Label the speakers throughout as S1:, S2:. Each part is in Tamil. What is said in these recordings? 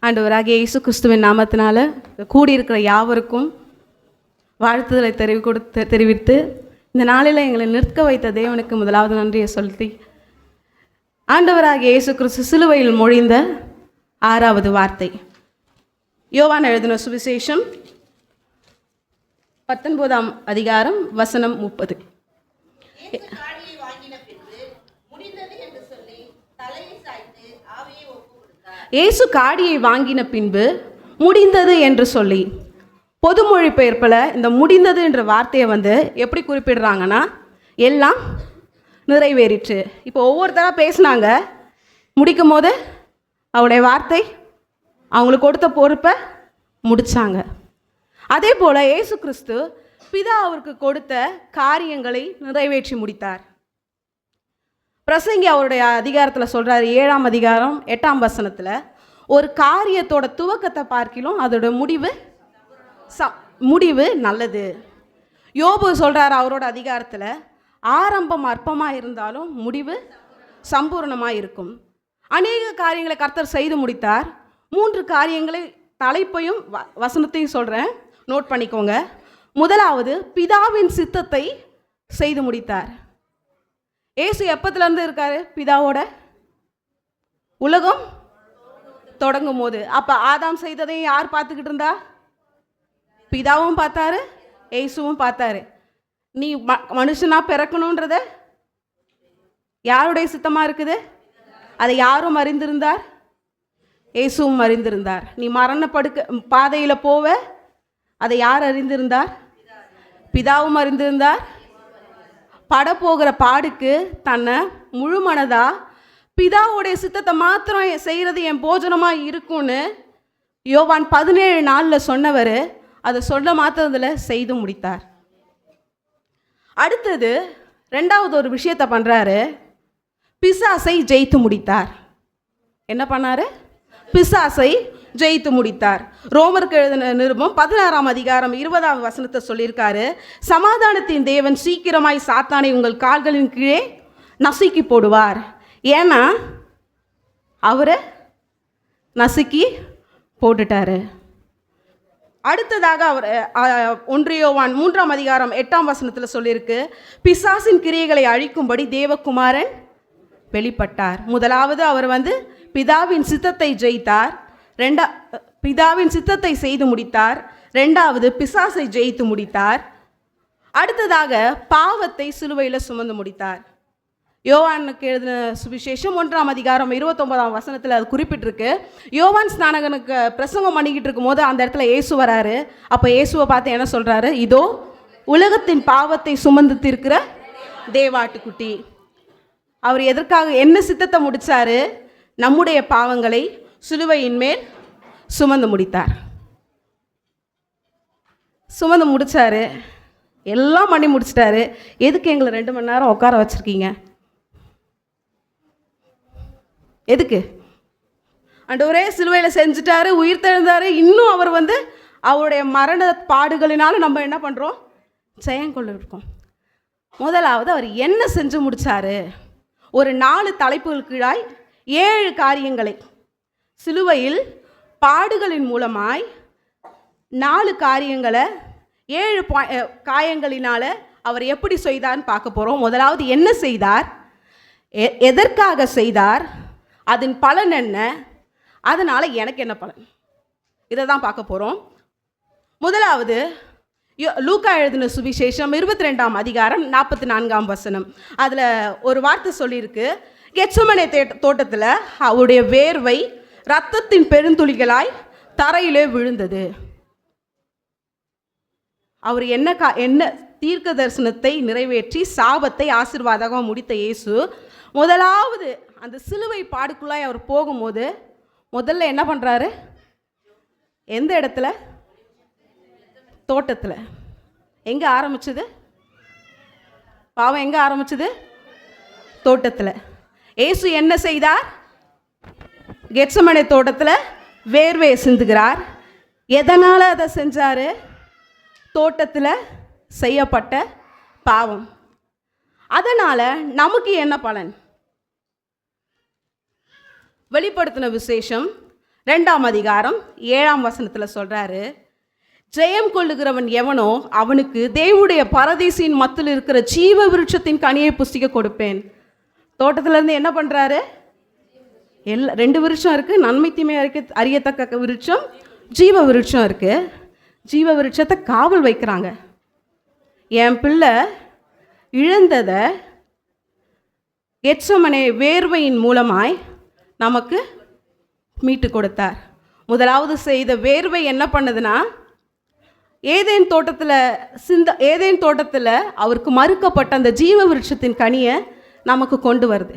S1: ஆண்டவராகிய இயேசு கிறிஸ்துவின் நாமத்தினால கூடியிருக்கிற யாவருக்கும் வாழ்த்துதலை தெரிவித்து இந்த நாளில் எங்களை நிற்க வைத்த தேவனுக்கு முதலாவது நன்றியை சொல்லி, ஆண்டவராகிய இயேசு கிறிஸ்து சிலுவையில் மொழிந்த 6வது வார்த்தை. யோவான் எழுதின சுவிசேஷம் 19ஆம் அதிகாரம் வசனம் 30. இயேசு காடியை வாங்கின பின்பு முடிந்தது என்று சொல்லி, பொது மொழிபெயர்ப்பில் இந்த முடிந்தது என்ற வார்த்தையை எப்படி குறிப்பிடுறாங்கன்னா, எல்லாம் நிறைவேறிற்று. இப்போ ஒவ்வொருத்தராக பேசினாங்க, முடிக்கும் போது அவருடைய வார்த்தை அவங்களுக்கு கொடுத்த பொறுப்பை முடித்தாங்க. அதே போல் இயேசு கிறிஸ்து பிதா அவருக்கு கொடுத்த காரியங்களை நிறைவேற்றி முடித்தார். பிரசங்கி அவருடைய அதிகாரத்தில் சொல்கிறார், 7ஆம் அதிகாரம் 8ஆம் வசனத்தில், ஒரு காரியத்தோட துவக்கத்தை பார்க்கிலும் அதோட முடிவு நல்லது. யோபு சொல்கிறார் அவரோட அதிகாரத்தில், ஆரம்பம் அற்பமாக இருந்தாலும் முடிவு சம்பூர்ணமாக இருக்கும். அநேக காரியங்களை கர்த்தர் செய்து முடித்தார். 3 காரியங்களை தலைப்பையும் வசனத்தையும் சொல்கிறேன், நோட் பண்ணிக்கோங்க. முதலாவது, பிதாவின் சித்தத்தை செய்து முடித்தார். ஏசு எப்பத்துலேருந்து இருக்காரு பிதாவோட? உலகம் தொடங்கும் போது. அப்போ ஆதாம் செய்ததையும் யார் பார்த்துக்கிட்டு இருந்தா? பிதாவும் பார்த்தாரு, ஏசுவும் பார்த்தாரு. நீ மனுஷனா பிறக்கணுன்றத யாருடைய சித்தமாக இருக்குது? அதை யாரும் அறிந்திருந்தார்? ஏசுவும் அறிந்திருந்தார். நீ மரணப்படுக்க பாதையில் போவ, அதை யார் அறிந்திருந்தார்? பிதாவும் அறிந்திருந்தார். படப்போகிற பாடுக்கு தன்னை முழு மனதா பிதாவுடைய சித்தத்தை மாத்திரம் செய்கிறது என் போஜனமாக இருக்கும்னு யோவான் 17 நாளில் சொன்னவர் அதை சொல்ல மாத்திரத்தில் செய்து முடித்தார். அடுத்தது 2வது ஒரு விஷயத்தை பண்ணுறாரு, பிசாசை ஜெயித்து முடித்தார். என்ன பண்ணார்? பிசாசை ஜெயித்து முடித்தார். ரோமருக்கு எழுதின நிருபம் 16ஆம் அதிகாரம் 20ஆம் வசனத்தை சொல்லியிருக்காரு, சமாதானத்தின் தேவன் சீக்கிரமாய் சாத்தானை உங்கள் கால்களின் கீழே நசுக்கி போடுவார். ஏன்னா அவரை நசுக்கி போட்டுட்டாரு. அடுத்ததாக அவர் 1 யோவான் 3ஆம் அதிகாரம் 8ஆம் வசனத்தில் சொல்லியிருக்கு, பிசாசின் கிரியைகளை அழிக்கும்படி தேவகுமாரன் வெளிப்பட்டார். முதலாவது அவர் பிதாவின் சித்தத்தை ஜெயித்தார், பிதாவின் சித்தத்தை செய்து முடித்தார். 2வது பிசாசை ஜெயித்து முடித்தார். அடுத்ததாக பாவத்தை சிலுவையில் சுமந்து முடித்தார். யோவானுக்கு எழுதின சுவிசேஷம் 1ஆம் அதிகாரம் 29ஆம் வசனத்தில் அது குறிப்பிட்டிருக்கு. யோவான் ஸ்நானகனுக்கு பிரசங்கம் பண்ணிக்கிட்டு இருக்கும் போது அந்த இடத்துல இயேசு வராரு. அப்போ இயேசுவை பார்த்து என்ன சொல்கிறாரு? இதோ உலகத்தின் பாவத்தை சுமந்து தீர்க்கிற தேவாட்டுக்குட்டி. அவர் எதற்காக என்ன சித்தத்தை முடித்தார்? நம்முடைய பாவங்களை சிலுவையின் மேல் சுமந்து முடித்தார். சுமந்து முடித்தார், எல்லாம் பண்ணி முடிச்சிட்டாரு. எதுக்கு எங்களை 2 மணி நேரம் உட்கார வச்சுருக்கீங்க? எதுக்கு? ஆண்டவரே சிலுவையில் செஞ்சுட்டாரு, உயிர் தெழுந்தார். இன்னும் அவர் அவருடைய மரண பாடுகளினால நம்ம என்ன பண்ணுறோம்? ஜெயங்கொள்ள இருக்கோம். முதலாவது அவர் என்ன செஞ்சு முடித்தார்? ஒரு 4 தலைப்புகள் கீழாய் 7 காரியங்களை சிலுவையில் பாடுகளின் மூலமாய் 4 காரியங்களை 7 காயங்களினால் அவர் எப்படி செய்தார்னு பார்க்க போகிறோம். முதலாவது என்ன செய்தார், எதற்காக செய்தார், அதன் பலன் என்ன, அதனால் எனக்கு என்ன பலன், இதை தான் பார்க்க போகிறோம். முதலாவது லூக்கா எழுதின சுவிசேஷம் 22ஆம் அதிகாரம் 44ஆம் வசனம். அதில் ஒரு வார்த்தை சொல்லியிருக்கு, கெத்செமனே தோட்டத்தில் அவருடைய வேர்வை இரத்தத்தின் பெருந்துளிகளாய் தரையிலே விழுந்தது. அவர் என்ன தீர்க்க தரிசனத்தை நிறைவேற்றி சாபத்தை ஆசீர்வாதமாக முடித்த இயேசு முதலாவது அந்த சிலுவை பாடுக்குள்ளாய் அவர் போகும்போது முதல்ல என்ன பண்ணுறாரு? எந்த இடத்துல? தோட்டத்தில். எங்கே ஆரம்பிச்சது பாவம்? எங்கே ஆரம்பிச்சது? தோட்டத்தில். இயேசு என்ன செய்தார்? கெத்செமனே தோட்டத்தில் வேர்வையை சிந்துகிறார். எதனால் அதை செஞ்சார்? தோட்டத்தில் செய்யப்பட்ட பாவம். அதனால் நமக்கு என்ன பலன்? வெளிப்படுத்தின விசேஷம் 2ஆம் அதிகாரம் 7ஆம் வசனத்தில் சொல்கிறாரு, ஜெயம் கொள்ளுகிறவன் எவனோ அவனுக்கு தேவனுடைய பரதீசின் மத்தியில் இருக்கிற ஜீவ விருட்சத்தின் கனியை புசிக்க கொடுப்பேன். தோட்டத்திலேருந்து என்ன பண்ணுறாரு? 2 விருட்சம் இருக்குது. நன்மை தீமை அறியத்தக்க விருட்சம், ஜீவ விருட்சம் இருக்குது. ஜீவ விருட்சத்தை காவல் வைக்கிறாங்க. என் பிள்ளை இழந்ததை கெத்செமனே வேர்வையின் மூலமாய் நமக்கு மீட்டு கொடுத்தார். முதலாவது செய்த வேர்வை என்ன பண்ணுதுன்னா, ஏதேன் தோட்டத்தில் அவருக்கு மறுக்கப்பட்ட அந்த ஜீவ விருட்சத்தின் கனியை நமக்கு கொண்டு வருது.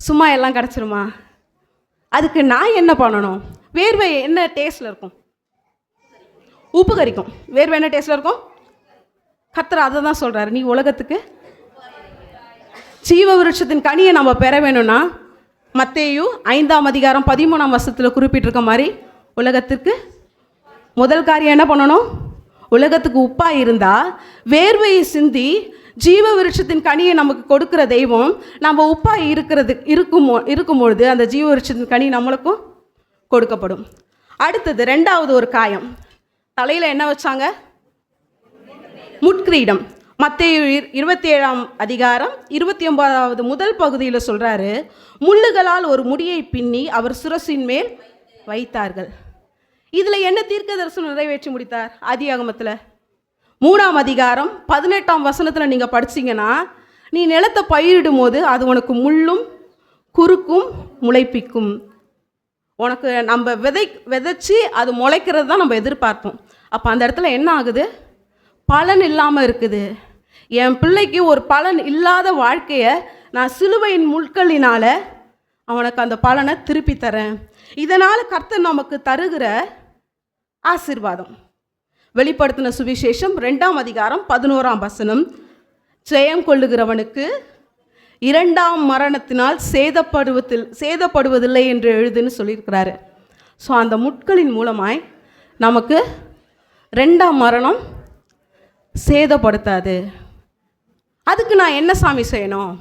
S1: சும்மா எல்லாம் கிடச்சிருமா? அதுக்கு நான் என்ன பண்ணணும்? வேர்வை என்ன டேஸ்ட்டில் இருக்கும்? உப்பு கரிக்கும். வேர்வை என்ன டேஸ்ட்டில் இருக்கும்? கர்த்தர் அதை தான் சொல்கிறாரு, நீ உலகத்துக்கு ஜீவ விருட்சத்தின் கனியை நம்ம பெற வேணும்னா மத்தேயு 5ஆம் அதிகாரம் 13ஆம் வசனத்தில் குறிப்பிட்டிருக்க மாதிரி உலகத்திற்கு முதல் காரியம் என்ன பண்ணணும்? உலகத்துக்கு உப்பாக இருந்தால் வேர்வையை சிந்தி ஜீவ விருட்சத்தின் கனியை நமக்கு கொடுக்குற தெய்வம் நம்ம உப்பாக இருக்கும்பொழுது அந்த ஜீவ விருட்சத்தின் கனி நம்மளுக்கும் கொடுக்கப்படும். அடுத்தது 2வது ஒரு காயம். தலையில் என்ன வச்சாங்க? முட்கிரீடம். மத்தேயு 27ஆம் அதிகாரம் 29வது முதல் பகுதியில் சொல்கிறாரு, முள்ளுகளால் ஒரு முடியை பின்னி அவர் சுரசின் மேல் வைத்தார்கள். இதில் என்ன தீர்க்க தரிசனம் நிறைவேற்றி முடித்தார்? ஆதியாகமத்தில் 3ஆம் அதிகாரம் 18ஆம் வசனத்தில் நீங்கள் படிச்சிங்கன்னா, நீ நிலத்தை பயிரிடும் போது அது உனக்கு முள்ளும் குறுக்கும் முளைப்பிக்கும். உனக்கு நம்ம விதைச்சி அது முளைக்கிறது தான் நம்ம எதிர்பார்ப்போம். அப்போ அந்த இடத்துல என்ன ஆகுது? பலன் இல்லாமல் இருக்குது. என் பிள்ளைக்கு ஒரு பலன் இல்லாத வாழ்க்கையை நான் சிலுவையின் முட்களினால் அவனுக்கு அந்த பலனை திருப்பி தரேன். இதனால் கர்த்தர் நமக்கு தருகிற ஆசீர்வாதம். வெளிப்படுத்தின சுவிசேஷம் 2ஆம் அதிகாரம் 11ஆம் வசனம், ஜெயம் கொள்ளுகிறவனுக்கு 2ஆம் மரணத்தினால் சேதப்படுவதில்லை என்று எழுதுன்னு சொல்லியிருக்கிறாரு. ஸோ அந்த முட்களின் மூலமாய் நமக்கு 2ஆம் மரணம் சேதப்படுத்தாது. அதுக்கு நான் என்ன சாமி செய்யணும்?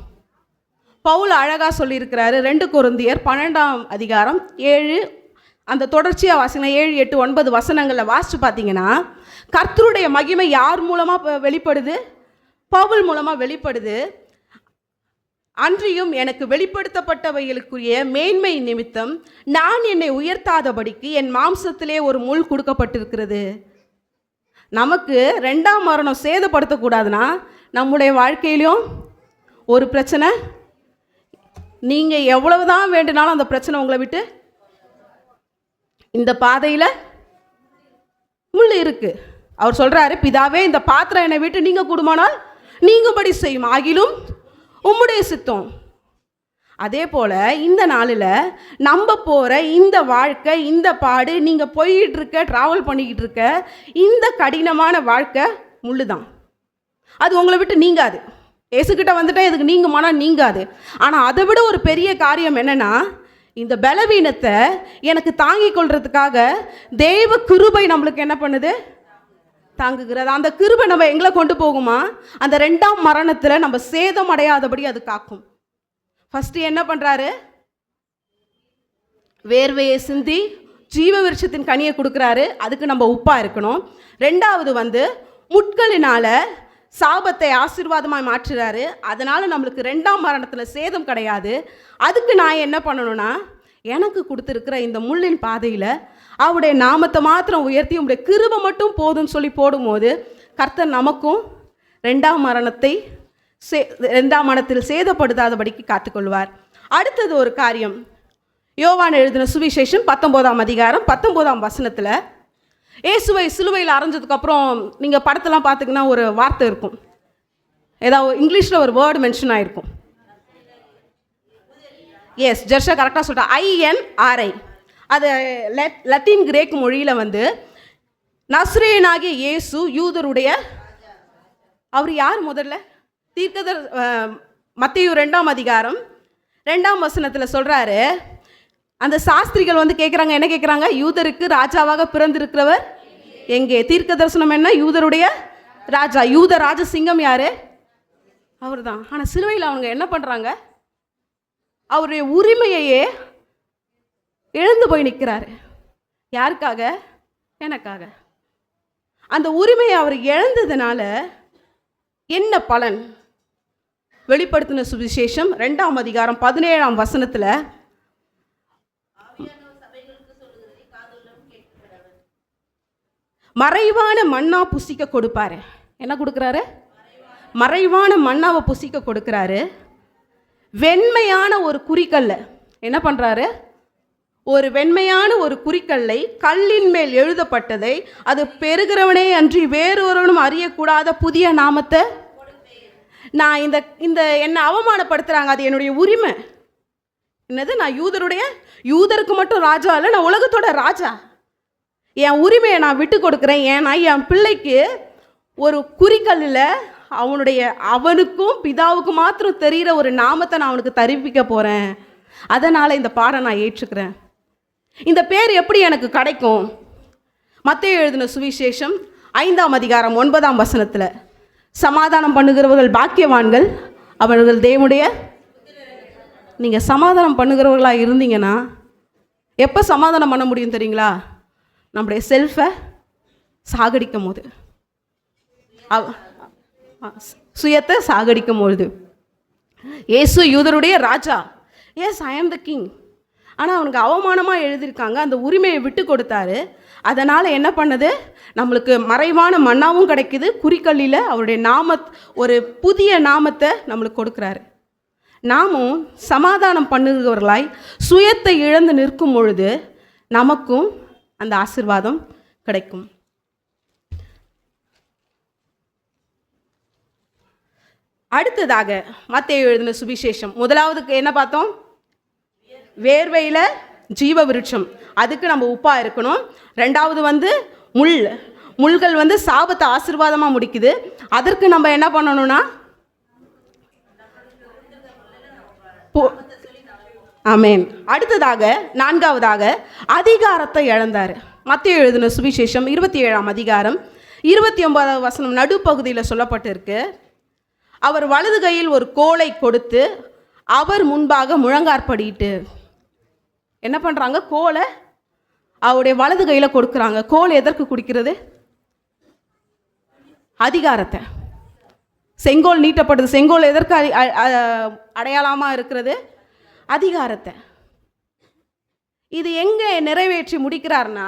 S1: பவுல் அழகாக சொல்லியிருக்கிறாரு. 2 கொரிந்தியர் 12ஆம் அதிகாரம் 7, அந்த தொடர்ச்சியாக வாசிங்க, 7, 8, 9 வசனங்களில் வாசித்து பார்த்தீங்கன்னா, கர்த்தருடைய மகிமை யார் மூலமாக வெளிப்படுது? பவுல் மூலமாக வெளிப்படுது. அன்றியும் எனக்கு வெளிப்படுத்தப்பட்டவைகளுக்குரிய மேன்மை நிமித்தம் நான் என்னை உயர்த்தாதபடிக்கு என் மாம்சத்திலே ஒரு முள் கொடுக்கப்பட்டிருக்கிறது. நமக்கு 2ஆம் மரணம் சேதப்படுத்தக்கூடாதுன்னா நம்முடைய வாழ்க்கையிலையும் ஒரு பிரச்சனை, நீங்கள் எவ்வளவு தான் வேண்டுனாலும் அந்த பிரச்சனை உங்களை விட்டு, இந்த பாதையில் முள் இருக்குது. அவர் சொல்கிறாரு, பிதாவே இந்த பாத்திரம் என்னை விட்டு நீங்கள் கூடுமானால் நீங்கபடி செய்யும், ஆகிலும் உம்முடைய சித்தம். அதே போல் இந்த நாளில் நம்ம போகிற இந்த வாழ்க்கை, இந்த பாடு, நீங்கள் போய்கிட்டு இருக்க, ட்ராவல் பண்ணிக்கிட்டு இருக்க இந்த கடினமான வாழ்க்கை முள்ளு தான். அது உங்களை விட்டு நீங்காது. ஏசுக்கிட்ட வந்துட்டால் இதுக்கு நீங்குமானா நீங்காது. ஆனால் அதை விட ஒரு பெரிய காரியம் என்னென்னா, இந்த பலவீனத்தை எனக்கு தாங்கிக் கொள்றதுக்காக தேவ கிருபை நம்மளுக்கு என்ன பண்ணுது? தாங்குகிறது. அந்த கிருபை நம்ம எங்களை கொண்டு போகுமா? அந்த 2ஆம் மரணத்தில் நம்ம சேதம் அடையாதபடி அது காக்கும். ஃபஸ்ட்டு என்ன பண்ணுறாரு? வேர்வையை சிந்தி ஜீவ விருட்சத்தின் கனியை கொடுக்குறாரு. அதுக்கு நம்ம உப்பாக இருக்கணும். 2வது முட்களினால் சாபத்தை ஆசீர்வாதமாக மாற்றுறாரு. அதனால் நம்மளுக்கு 2ஆம் மரணத்தில் சேதம் கிடையாது. அதுக்கு நான் என்ன பண்ணணும்னா, எனக்கு கொடுத்துருக்கிற இந்த முள்ளின் பாதையில் அவருடைய நாமத்தை மாத்திரம் உயர்த்தி உங்களுடைய கிருபை மட்டும் போதும்னு சொல்லி போடும்போது கர்த்தர் நமக்கும் 2ஆம் மரணத்தில் சேதப்படுத்தாதபடிக்கு காத்துக்கொள்வார். அடுத்தது ஒரு காரியம், யோவான் எழுதின சுவிசேஷம் 19ஆம் அதிகாரம் 19ஆம் வசனத்தில், இயேசுவை சிலுவையில் அரைஞ்சதுக்கப்புறம் நீங்கள் படத்தெல்லாம் பார்த்திங்கன்னா ஒரு வார்த்தை இருக்கும், ஏதாவது இங்கிலீஷில் ஒரு வேர்டு மென்ஷன் ஆகிருக்கும். எஸ், ஜெர்ஷா கரெக்டாக சொல்கிறா, INRI. அது லத்தீன் கிரேக் மொழியில் நஸ்ரேயனாகிய இயேசு யூதருடைய, அவர் யார்? முதல்ல மத்தேயு 2ஆம் அதிகாரம் 2ஆம் வசனத்தில் சொல்கிறாரு, அந்த சாஸ்திரிகள் கேட்குறாங்க, என்ன கேட்குறாங்க? யூதருக்கு ராஜாவாக பிறந்திருக்கிறவர் எங்கே? தீர்க்க தரிசனம் என்ன? யூதருடைய ராஜா. யூத ராஜ சிங்கம் யார்? அவர் தான். ஆனால் சிலுவையில் அவங்க என்ன பண்ணுறாங்க? அவருடைய உரிமையையே இழந்து போய் நிற்கிறாரு. யாருக்காக? எனக்காக. அந்த உரிமையை அவர் இழந்ததுனால என்ன பலன்? வெளிப்படுத்தின சுவிசேஷம் 2ஆம் அதிகாரம் 17ஆம் வசனத்தில் மறைவான மன்னா புசிக்க கொடுப்பாரு. என்ன கொடுக்குறாரு? மறைவான மன்னாவை புசிக்க கொடுக்குறாரு. வெண்மையான ஒரு குறிக்கல்ல என்ன பண்ணுறாரு? ஒரு வெண்மையான ஒரு குறிக்கல்லை கல்லின் மேல் எழுதப்பட்டதை, அது பெறுகிறவனே அன்றி வேறொருவனும் அறியக்கூடாத புதிய நாமத்தை நான் இந்த என்னை அவமானப்படுத்துகிறாங்க, அது என்னுடைய உரிமை. என்னது? நான் யூதருக்கு மட்டும் ராஜா இல்லை, நான் உலகத்தோட ராஜா. என் உரிமையை நான் விட்டு கொடுக்குறேன். ஏன்னா என் பிள்ளைக்கு ஒரு குறிக்கல்லில் அவனுக்கும் பிதாவுக்கும் மாத்திரம் தெரிகிற ஒரு நாமத்தை நான் அவனுக்கு தெரிவிக்க போகிறேன். அதனால் இந்த பாடம் நான் ஏற்றுக்கிறேன். இந்த பேர் எப்படி எனக்கு கிடைக்கும்? மத்தேயு எழுதின சுவிசேஷம் 5ஆம் அதிகாரம் 9ஆம் வசனத்தில், சமாதானம் பண்ணுகிறவர்கள் பாக்கியவான்கள், அவர்கள் தேவனுடைய. நீங்கள் சமாதானம் பண்ணுகிறவர்களாக இருந்தீங்கன்னா எப்போ சமாதானம் பண்ண முடியும் தெரியுங்களா? நம்முடைய செல்ஃபை சாகடிக்கும் போது, சுயத்தை சாகடிக்கும் பொழுது. இயேசு யூதருடைய ராஜா. எஸ், ஐ ஆம் த கிங். ஆனால் அவனுக்கு அவமானமாக எழுதியிருக்காங்க. அந்த உரிமையை விட்டு கொடுத்தாரு. அதனால் என்ன பண்ணுது? நம்மளுக்கு மறைவான மன்னாவும் கிடைக்குது. குறிக்கல்லில் அவருடைய ஒரு புதிய நாமத்தை நம்மளுக்கு கொடுக்குறாரு. நாமும் சமாதானம் பண்ணுகிறவர்களாய் சுயத்தை இழந்து நிற்கும் பொழுது நமக்கும் அந்த ஆசீர்வாதம் கிடைக்கும். அடுத்ததாக மத்தேயு எழுதின சுவிசேஷம் 1ஆவதுக்கு என்ன பார்த்தோம்? வேர்வையில் ஜீவ விருட்சம், அதுக்கு நம்ம உப்பா இருக்கணும். 2ஆவது முள்கள் சாபத்தை ஆசீர்வாதமாக முடிக்குது. அதற்கு நம்ம என்ன பண்ணணும்னா ஆமென். அடுத்ததாக 4ஆவதாக அதிகாரத்தை இழந்தார். மத்தேயு எழுதின சுவிசேஷம் 27ஆம் அதிகாரம் 29ஆவது வசனம் நடுப்பகுதியில் சொல்லப்பட்டிருக்கு. அவர் வலது கையில் ஒரு கோலை கொடுத்து அவர் முன்பாக முழங்காற்படிட்டு என்ன பண்ணுறாங்க? கோலை அவருடைய வலது கையில் கொடுக்குறாங்க. கோல் எதற்கு குடிக்கிறது? அதிகாரத்தை. செங்கோல் நீட்டப்படுது. செங்கோல் எதற்கு அடையாளமாக இருக்கிறது? அதிகாரத்தை. இது எங்கே நிறைவேற்றி முடிக்கிறார்னா,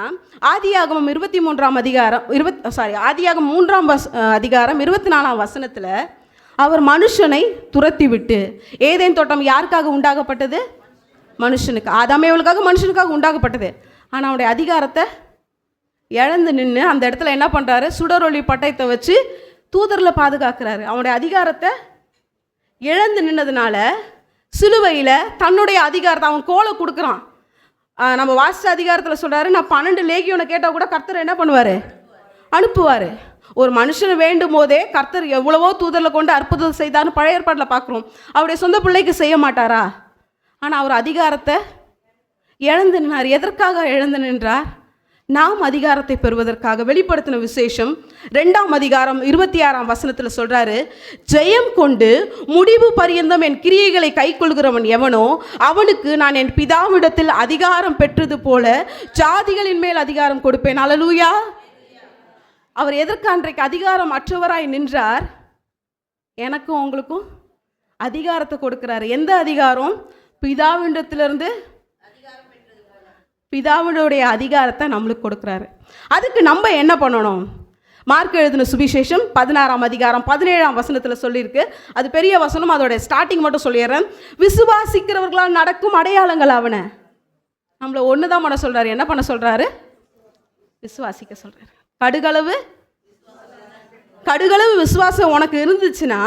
S1: ஆதியாகமம் 23ஆம் அதிகாரம் ஆதியாகமம் 3ஆம் அதிகாரம் 24ஆம் வசனத்தில் அவர் மனுஷனை துரத்தி விட்டு, ஏதேன் தோட்டம் யாருக்காக உண்டாகப்பட்டது? மனுஷனுக்கு. ஆதாமேவளுக்காக மனுஷனுக்காக உண்டாகப்பட்டது. ஆனால் அவனுடைய அதிகாரத்தை இழந்து நின்று அந்த இடத்துல என்ன பண்ணுறாரு? சுடரொளி பட்டயத்தை வச்சு தூதரில் பாதுகாக்கிறாரு. அவனுடைய அதிகாரத்தை இழந்து நின்னதுனால சிலுவையில் தன்னுடைய அதிகாரத்தை அவன் கோலை கொடுக்குறான். நம்ம வாசித்த அதிகாரத்தில் சொல்கிறாரு, நான் 12 லேகியோனை கேட்டால் கூட கர்த்தர் என்ன பண்ணுவார்? அனுப்புவார். ஒரு மனுஷனை வேண்டும் போதே கர்த்தர் எவ்வளவோ தூதரில் கொண்டு அற்புதம் செய்தார்னு பழைய ஏற்பாட்டில் பார்க்குறோம். அவருடைய சொந்த பிள்ளைக்கு செய்ய மாட்டாரா? ஆனால் அவர் அதிகாரத்தை இழந்து நின்றார். எதற்காக இழந்து நின்றார்? நாம் அதிகாரத்தை பெறுவதற்காக. வெளிப்படுத்தின விசேஷம் 2ஆம் அதிகாரம் 26ஆம் வசனத்தில் சொல்கிறாரு, ஜெயம் கொண்டு முடிவு பரியந்தம் என் கிரியைகளை கை கொள்கிறவன் எவனோ அவனுக்கு நான் என் பிதாவிடத்தில் அதிகாரம் பெற்றது போல ஜாதிகளின் மேல் அதிகாரம் கொடுப்பேன். அல்லேலூயா. அவர் எதற்கு அன்றைக்கு அதிகாரம் அற்றவராய் நின்றார்? எனக்கும் உங்களுக்கும் அதிகாரத்தை கொடுக்கிறாரு. எந்த அதிகாரம்? பிதாவிடத்திலிருந்து பிதாவினுடைய அதிகாரத்தை நம்மளுக்கு கொடுக்குறாரு. அதுக்கு நம்ம என்ன பண்ணணும்? மார்க் எழுதின சுவிசேஷம் 16ஆம் அதிகாரம் 17ஆம் வசனத்தில் சொல்லியிருக்கு. அது பெரிய வசனம், அதோடைய ஸ்டார்டிங் மட்டும் சொல்லிடுறேன். விசுவாசிக்கிறவர்களால் நடக்கும் அடையாளங்கள் அவனை. நம்மளை ஒன்று தான் பண்ண சொல்கிறாரு. என்ன பண்ண சொல்கிறாரு? விசுவாசிக்க சொல்கிறாரு. கடுகளவு விசுவாசம் உனக்கு இருந்துச்சுன்னா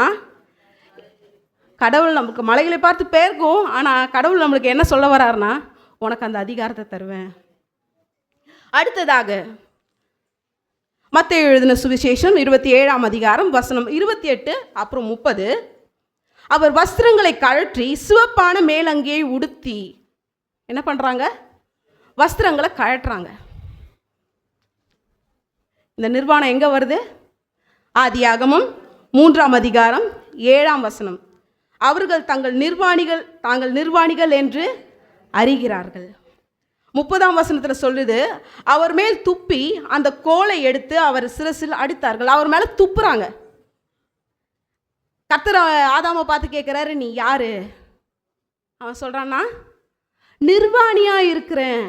S1: கடவுள் நமக்கு மலைகளை பார்த்து பேர்க்கும். ஆனால் கடவுள் நம்மளுக்கு என்ன சொல்ல வர்றாருன்னா, உனக்கு அந்த அதிகாரத்தை தருவேன். அடுத்ததாக மத்தேயு எழுதின சுவிசேஷம் 27ஆம் அதிகாரம் வசனம் 28 அப்புறம் 30. அவர் வஸ்திரங்களை கழற்றி சிவப்பான மேலங்கியை உடுத்தி என்ன பண்ணுறாங்க? வஸ்திரங்களை கழட்டுறாங்க. இந்த நிர்வாணம் எங்கே வருது? ஆதியாகமம் 3ஆம் அதிகாரம் 7ஆம் வசனம். அவர்கள் தாங்கள் நிர்வாணிகள் என்று அறிகிறார்கள். 30ஆம் வசனத்தில் சொல்லுது, அவர் மேல் துப்பி அந்த கோலை எடுத்து அவர் சிரசில் அடித்தார்கள். அவர் மேலே துப்புறாங்க. கர்த்தர் ஆதாமை பார்த்து கேட்குறாரு, நீ யாரு? அவன் சொல்கிறான்னா, நிர்வாணியாக இருக்கிறேன்.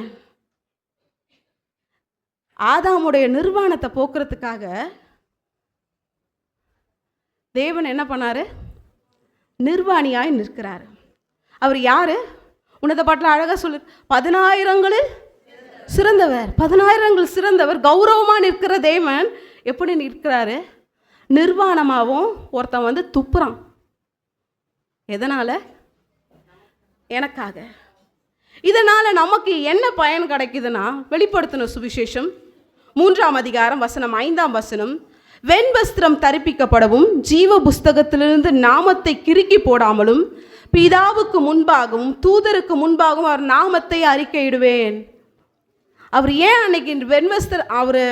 S1: ஆதாமுடைய நிர்வாணத்தை போக்குறதுக்காக தேவன் என்ன பண்ணாரு? நிர்வாணியாய் நிற்கிறார். அவர் யாரு? உன்னத பாட்டில் அழகாக சொல்லு, 10,000ங்களில் சிறந்தவர். 10,000ங்கள் சிறந்தவர். கௌரவமாக நிற்கிற தேவன் எப்படி நிற்கிறாரு? நிர்வாணமாகவும். ஒருத்தன் வந்து துப்புறான். எதனால்? எனக்காக. இதனால் நமக்கு என்ன பயன் கிடைக்குதுன்னா, வெளிப்படுத்தின சுவிசேஷம் 3ஆம் அதிகாரம் வசனம் 5ஆம் வசனம், வெண்வஸ்திரம் தரிப்பிக்கப்படவும் ஜீவ புஸ்தகத்திலிருந்து நாமத்தை கிறுக்கி போடாமலும் பிதாவுக்கு முன்பாகவும் தூதருக்கு முன்பாகவும் அவர் நாமத்தை அறிக்கையிடுவேன். அவர் ஏன் அன்னைக்கு வெண்வஸ்திரம், அவர்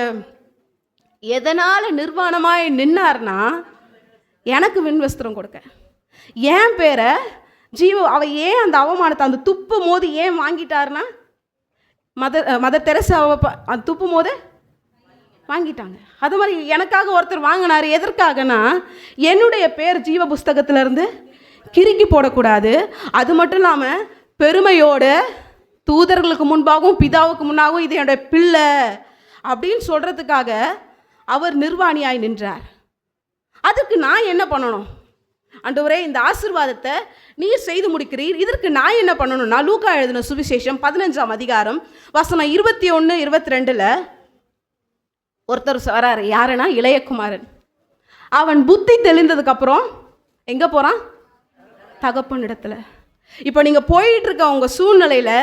S1: எதனால் நிர்வாணமாய் நின்னார்னா, எனக்கு வெண்வஸ்திரம் கொடுக்க, ஏன் பேரை அவர் ஏன் அந்த அவமானத்தை அந்த துப்பும் போது ஏன் வாங்கிட்டார்னா, மதர் தெரசா அந்த துப்பும் போது வாங்கிட்டாங்க. அது மாதிரி எனக்காக ஒருத்தர் வாங்கினார். எதற்காகனா, என்னுடைய பேர் ஜீவ புஸ்தகத்திலேருந்து கிறுக்கி போடக்கூடாது. அது மட்டும் இல்லாமல் பெருமையோடு தூதர்களுக்கு முன்பாகவும் பிதாவுக்கு முன்னாகவும் இது என்னுடைய பிள்ளை அப்படின்னு சொல்கிறதுக்காக அவர் நிர்வாணியாய் நின்றார். அதுக்கு நான் என்ன பண்ணணும்? ஆண்டவரே, இந்த ஆசீர்வாதத்தை நீர் செய்து முடிக்கிறீர், இதற்கு நான் என்ன பண்ணணும்னா, லூக்கா எழுதின சுவிசேஷம் 15ஆம் அதிகாரம் வசனம் 21, 22 ஒருத்தர் வராரு. யாருன்னா, இளையகுமாரன். அவன் புத்தி தெளிந்ததுக்கப்புறம் எங்கே போகிறான்? தகப்பன் இடத்துல. இப்போ நீங்கள் போயிட்டு இருக்க உங்கள் சூழ்நிலையில்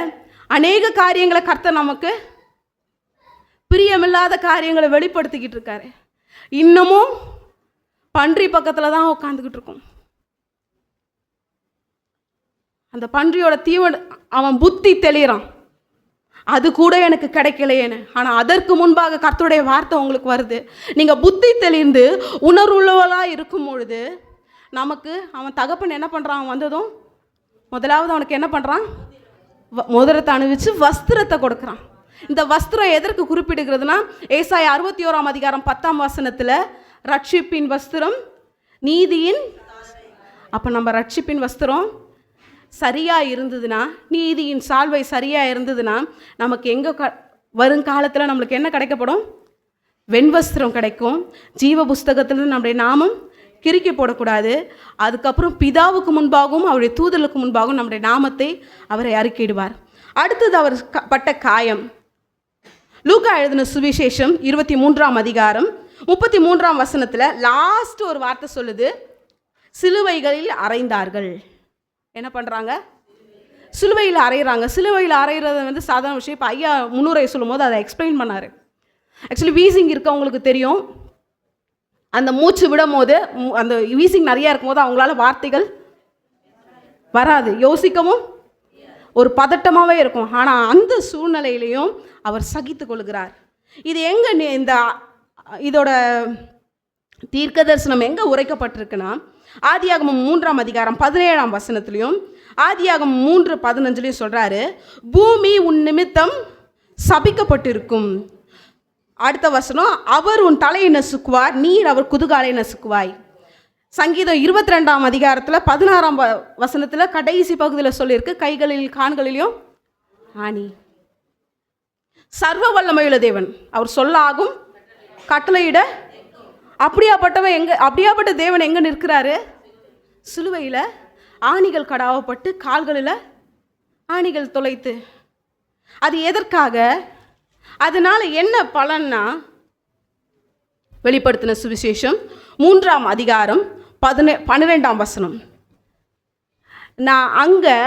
S1: அநேக காரியங்களை கர்த்தர் நமக்கு பிரியமில்லாத காரியங்களை வெளிப்படுத்திக்கிட்டு இருக்காரு. இன்னமும் பன்றி பக்கத்தில் தான் உட்காந்துக்கிட்டு இருக்கோம். அந்த பன்றியோட அவன் புத்தி தெளிகிறான், அது கூட எனக்கு கிடைக்கலையேன்னு. ஆனால் அதற்கு முன்பாக கர்த்தருடைய வார்த்தை உங்களுக்கு வருது. நீங்கள் புத்தி தெளிந்து உணர்வுள்ளவளாக இருக்கும் பொழுது நமக்கு அவன் தகப்பன் என்ன பண்ணுறான்? வந்ததும் முதலாவது அவனுக்கு என்ன பண்ணுறான்? மோதிரத்தை அணிவிச்சு வஸ்திரத்தை கொடுக்குறான். இந்த வஸ்திரம் எதற்கு குறிப்பிடுகிறதுனா, ஏசாயா 61ஆம் அதிகாரம் 10ஆம் வசனத்தில் ரட்சிப்பின் வஸ்திரம் நீதியின். அப்போ நம்ம ரட்சிப்பின் வஸ்திரம் சரியாக இருந்ததுன்னா, நீதியின் சால்வை சரியாக இருந்ததுன்னா, நமக்கு எங்கே வருங்காலத்தில் நம்மளுக்கு என்ன கிடைக்கப்படும்? வெண்வஸ்திரம் கிடைக்கும். ஜீவ புஸ்தகத்தில் நம்முடைய நாமம் கிறுக்கி போடக்கூடாது. அதுக்கப்புறம் பிதாவுக்கு முன்பாகவும் அவருடைய தூதர்களுக்கு முன்பாகவும் நம்முடைய நாமத்தை அவரை அறிக்கையிடுவார். அடுத்தது அவர் பட்ட காயம். லூக்கா எழுதின சுவிசேஷம் 23ஆம் அதிகாரம் 33ஆம் வசனத்தில் லாஸ்ட் ஒரு வார்த்தை சொல்லுது, சிலுவைகளில் அறைந்தார்கள். என்ன பண்ணுறாங்க? சிலுவையில் அறையிறாங்க. சிலுவையில் அறையிறது வந்து சாதாரண விஷயம். இப்போ ஐயா முன்னுரை சொல்லும் போது அதை எக்ஸ்பிளைன் பண்ணார். ஆக்சுவலி வீசிங் இருக்கவங்களுக்கு தெரியும், அந்த மூச்சு விடும் போது, அந்த வீசிங் நிறையா இருக்கும்போது அவங்களால வார்த்தைகள் வராது, யோசிக்கவும் ஒரு பதட்டமாகவே இருக்கும். ஆனால் அந்த சூழ்நிலையிலையும் அவர் சகித்து கொள்கிறார். இது எங்கே இந்த இதோட தீர்க்க தரிசனம் எங்கே உரைக்கப்பட்டிருக்குன்னா, ஆதியாகமம் 3ஆம் அதிகாரம் 17ஆம் வசனத்துலையும் ஆதியாகமம் 3:15 சொல்கிறாரு, பூமி உன் நிமித்தம் சபிக்கப்பட்டிருக்கும். அடுத்த வசனம், அவர் உன் தலையை நசுக்குவார், நீர் அவர் குதுகாலை நசுக்குவாய். சங்கீதம் 22ஆம் அதிகாரத்தில் 16ஆம் வசனத்தில் கடைசி பகுதியில் சொல்லியிருக்கு, கைகளில் கான்களிலும் ஆணி. சர்வ வல்லமையுள்ள தேவன், அவர் சொல்லாகும் கட்டளையிட. அப்படியாப்பட்ட தேவன் எங்கே நிற்கிறாரு? சிலுவையில் ஆணிகள் கடாவப்பட்டு கால்களில் ஆணிகள் துளைத்து. அது எதற்காக? அதனால் என்ன பலன்னா, வெளிப்படுத்தின சுவிசேஷம் 3ஆம் அதிகாரம் 12ஆம் வசனம், நான் அங்கே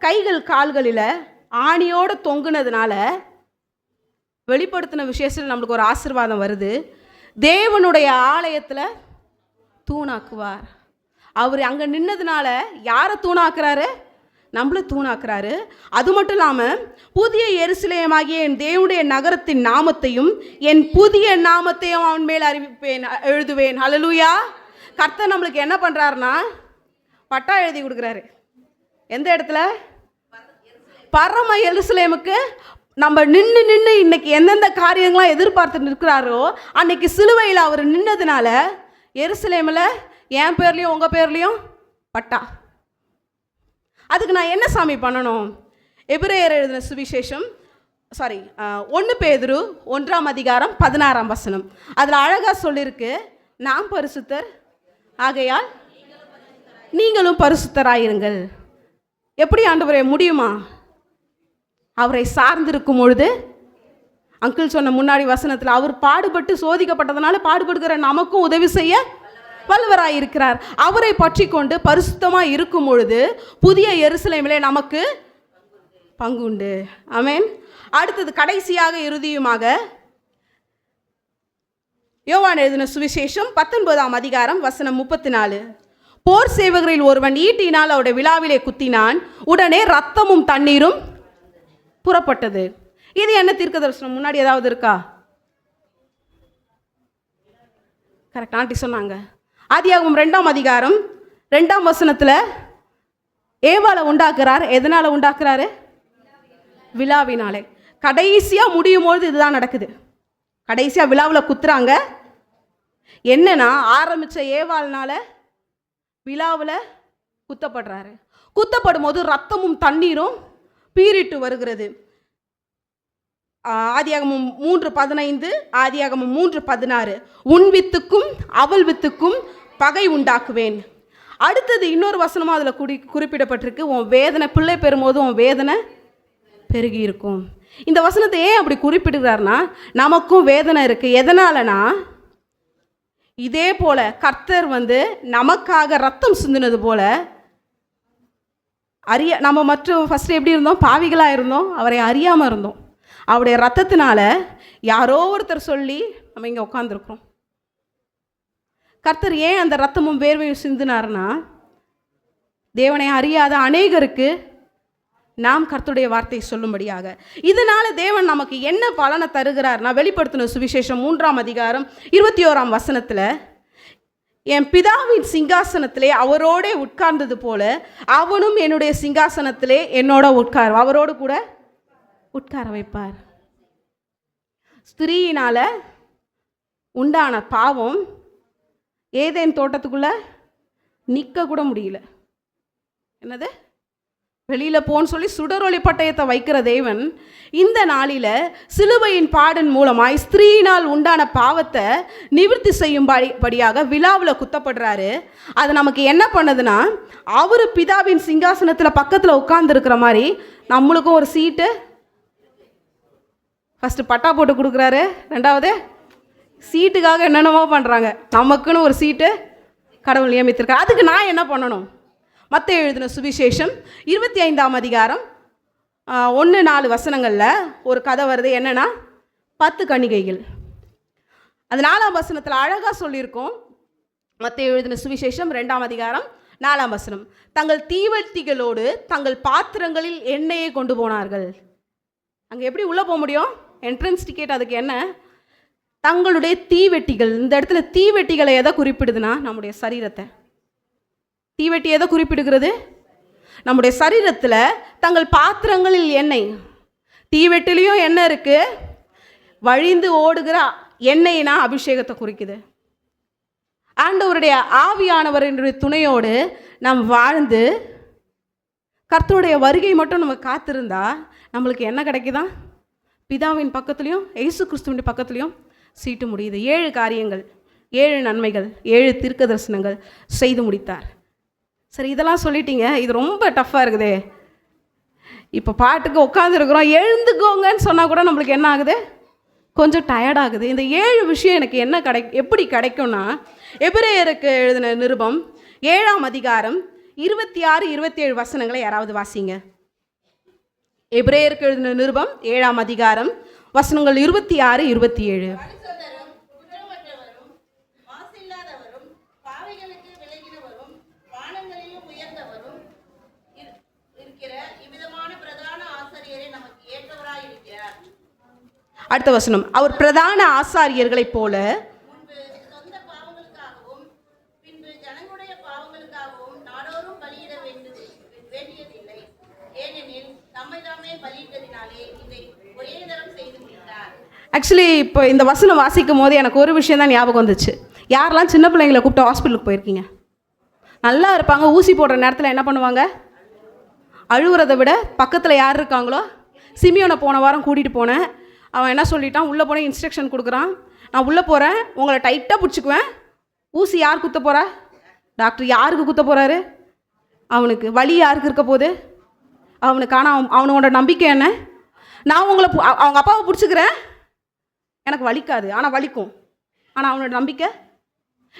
S1: கைகள் கால்களில் ஆணியோடு தொங்குனதுனால வெளிப்படுத்தின விசேஷத்தில் நம்மளுக்கு ஒரு ஆசீர்வாதம் வருது. தேவனுடைய ஆலயத்தில் தூணாக்குவார். அவர் அங்கே நின்னதுனால யாரை தூணாக்குறாரு? நம்மளை தூணாக்குறாரு. அது மட்டும் இல்லாமல் புதிய எருசலேமாகிய என் தேவனுடைய நகரத்தின் நாமத்தையும் என் புதிய நாமத்தையும் அவன் மேல் அறிவிப்பேன், எழுதுவேன். ஹல்லேலூயா. கர்த்தர் நம்மளுக்கு என்ன பண்ணுறாருன்னா, பட்டா எழுதி கொடுக்குறாரு. எந்த இடத்துல? பரம எருசலேமுக்கு நம்ம நின்று நின்று இன்னைக்கு எந்தெந்த காரியங்களாம் எதிர்பார்த்து நிற்கிறாரோ அன்னைக்கு சிலுவையில் அவர் நின்னதுனால எருசலேமில் என் பேர்லையும் உங்கள் பேர்லையும் பட்டா. அதுக்கு நான் என்ன சாமி பண்ணணும்? எபிரேயர் எழுதின சுவிசேஷம் 1 பேதுரு 1:16 அதில் அழகாக சொல்லியிருக்கு, நாம் பரிசுத்தர் ஆகையால் நீங்களும் பரிசுத்தராயிருங்கள். எப்படி ஆண்டவரே முடியுமா? அவரை சார்ந்திருக்கும் பொழுது, அங்கிள் சொன்ன முன்னாடி வசனத்தில், அவர் பாடுபட்டு சோதிக்கப்பட்டதுனால பாடுபடுகிற நமக்கும் உதவி செய்ய வல்லவராயிருக்கிறார். அவரை பற்றி கொண்டு பரிசுத்தமாக இருக்கும் பொழுது புதிய எருசலேமிலே நமக்கு பங்குண்டு. ஆமென். அடுத்தது கடைசியாக இறுதியுமாக யோவான் எழுதின சுவிசேஷம் 19:34 போர் சேவகரில் ஒருவன் ஈட்டினால் அவருடைய விழாவிலே குத்தினான், உடனே ரத்தமும் தண்ணீரும் புறப்பட்டது. இது என்ன தீர்க்கதரிசனம்? முன்னாடி ஏதாவது இருக்கா? கரெக்ட், ஆண்டி சொன்னாங்க. ஆதியாகமம் 2:2 ஏவாளை உண்டாக்குறார். எதனால உண்டாக்குறாரு? விழாவினாலே. கடைசியாக முடியும் பொழுது இதுதான் நடக்குது. கடைசியாக விழாவில் குத்துறாங்க. என்னன்னா, ஆரம்பித்த ஏவாள்னால விழாவில் குத்தப்படுறாரு. குத்தப்படும் போது ரத்தமும் தண்ணீரும் பீரிட்டு வருகிறது. ஆதியாகமம் 3:15, ஆதியாகமம் 3:16 உன் வித்துக்கும் அவள் வித்துக்கும் பகை உண்டாக்குவேன். அடுத்தது இன்னொரு வசனமும் அதில் குறிப்பிடப்பட்டிருக்கு, உன் வேதனை, பிள்ளை பெறும்போது உன் வேதனை பெருகி இருக்கும். இந்த வசனத்தை ஏன் அப்படி குறிப்பிடுகிறார்னா, நமக்கும் வேதனை இருக்குது. எதனாலனா, இதே போல கர்த்தர் நமக்காக ரத்தம் சிந்தினது போல நம்ம மற்றும் ஃபஸ்ட்டு எப்படி இருந்தோம்? பாவிகளாக இருந்தோம், அவரை அறியாமல் இருந்தோம். அவருடைய ரத்தத்தினால யாரோ ஒருத்தர் சொல்லி நம்ம இங்கே உட்காந்துருக்கோம். கர்த்தர் ஏன் அந்த ரத்தமும் வேர்வையும் சிந்தினார்னா, தேவனை அறியாத அநேகருக்கு நாம் கர்த்தருடைய வார்த்தையை சொல்லும்படியாக. இதனால தேவன் நமக்கு என்ன பலனை தருகிறார்னா, வெளிப்படுத்தின சுவிசேஷம் 3:21 என் பிதாவின் சிங்காசனத்திலே அவரோட உட்கார்ந்தது போல அவனும் என்னுடைய சிங்காசனத்திலே என்னோட அவரோடு கூட உட்கார வைப்பார். ஸ்திரீயினால உண்டான பாவம் ஏதேன் தோட்டத்துக்குள்ள நிற்க கூட முடியல. என்னது? வெளியில் போன்னு சொல்லி சுடரொளி பட்டயத்தை வைக்கிற தேவன் இந்த நாளில் சிலுவையின் பாடின் மூலமாய் ஸ்திரீயினால் உண்டான பாவத்தை நிவர்த்தி செய்யும்படியாக விழாவில் குத்தப்படுறாரு. அது நமக்கு என்ன பண்ணுதுன்னா, அவர் பிதாவின் சிங்காசனத்தில் பக்கத்தில் உட்கார்ந்துருக்கிற மாதிரி நம்மளுக்கும் ஒரு சீட்டு ஃபஸ்ட்டு பட்டா போட்டு கொடுக்குறாரு. ரெண்டாவது, சீட்டுக்காக என்னென்னமோ பண்ணுறாங்க. நமக்குன்னு ஒரு சீட்டு கடவுள் நியமித்திருக்காரு. அதுக்கு நான் என்ன பண்ணணும்? மத்தேயு எழுதின சுவிசேஷம் 25 1-4 ஒரு கதை வருது. என்னன்னா, 10 கன்னிகைகள். அது 4 அழகாக சொல்லியிருக்கோம். மத்தேயு எழுதின சுவிசேஷம் 2 தங்கள் தீவட்டிகளோடு தங்கள் பாத்திரங்களில் எண்ணெயை கொண்டு போனார்கள். அங்கே எப்படி உள்ளே போக முடியும்? Entrance ticket. அதுக்கு என்ன? தங்களுடைய தீவெட்டிகள். இந்த இடத்துல தீவெட்டிகளை எதை குறிப்பிடுதுன்னா, நம்முடைய சரீரத்தை. தீவெட்டி எதை குறிப்பிடுகிறது? நம்முடைய சரீரத்தில் தங்கள் பாத்திரங்களில் எண்ணெய். தீவெட்டிலையும் எண்ணெய் இருக்குது. வழிந்து ஓடுகிற எண்ணெய்னா அபிஷேகத்தை குறிக்குது. ஆண்டவருடைய ஆவியானவருடைய துணையோடு நாம் வாழ்ந்து கர்த்தருடைய வருகை மட்டும் நம்ம காத்திருந்தா நம்மளுக்கு என்ன கிடைக்குதா? பிதாவின் பக்கத்துலேயும் இயேசு கிறிஸ்துவின் பக்கத்துலேயும் சீட்டு முடியுது. 7 காரியங்கள், 7 நன்மைகள், 7 தீர்க்க தரிசனங்கள் செய்து முடித்தார். சரி, இதெல்லாம் சொல்லிட்டீங்க, இது ரொம்ப டஃப்பாக இருக்குதே. இப்போ பாட்டுக்கு உட்காந்துருக்குறோம், எழுந்துக்கோங்கன்னு சொன்னால் கூட நம்மளுக்கு என்ன ஆகுது? கொஞ்சம் டயர்டாகுது. இந்த 7 விஷயம் எனக்கு என்ன எப்படி கிடைக்கும்னா, எபிரேயருக்கு எழுதின நிருபம் 7 26-27 யாராவது வாசிங்க. எபிரேயருக்கு எழுதின நிருபம் 7 வசனங்கள் 26-27. அடுத்த வசனம், அவர் பிரதான ஆசாரியர்களைப் போல ஆக்சுவலி இப்போ இந்த வசனம் வாசிக்கும் போது எனக்கு ஒரு விஷயம் தான் ஞாபகம் வந்துச்சு. யாரெல்லாம் சின்ன பிள்ளைங்களை கூப்பிட்டு ஹாஸ்பிட்டலுக்கு போயிருக்கீங்க? நல்லா இருப்பாங்க, ஊசி போடுற நேரத்தில் என்ன பண்ணுவாங்க? அழுவுறதை விட பக்கத்தில் யார் இருக்காங்களோ. சிமியோனை போன வாரம் கூட்டிகிட்டு போனேன். அவன் என்ன சொல்லிட்டான், உள்ளே போன இன்ஸ்ட்ரக்ஷன் கொடுக்குறான். நான் உள்ளே போகிறேன், உங்களை டைட்டாக பிடிச்சிக்குவேன். ஊசி யார் குத்த போகிறா? டாக்டர் யாருக்கு குத்த போகிறாரு? அவனுக்கு. வலி யாருக்கு இருக்க போகுது? அவனுக்கு. ஆனால் அவனோட நம்பிக்கை என்ன? நான் உங்களை அவங்க அப்பாவை பிடிச்சிக்கிறேன், எனக்கு வலிக்காது, ஆனால் வலிக்கும். ஆனால் அவனோட நம்பிக்கை,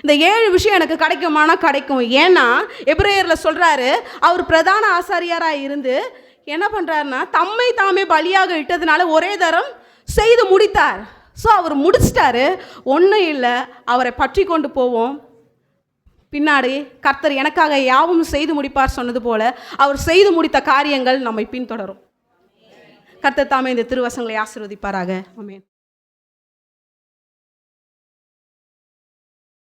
S1: இந்த 7 விஷயம் எனக்கு கிடைக்குமானா கிடைக்கும். ஏன்னா எபிரேயரில் சொல்கிறாரு, அவர் பிரதான ஆசாரியாராக இருந்து என்ன பண்ணுறாருன்னா தம்மை தாமே பலியாக இட்டதுனால ஒரே தரம் செய்து முடித்தார். ஸோ அவர் முடிச்சிட்டாரு, ஒன்றும் இல்லை. அவரை பற்றி கொண்டு போவோம். பின்னாடி கர்த்தர் எனக்காக யாவும் செய்து முடிப்பார் சொன்னது போல அவர் செய்து முடித்த காரியங்கள் நம்மை பின்தொடரும். கர்த்தர் தாமே இந்த திருவசங்களை ஆசீர்வதிப்பாராக. ஆமென்.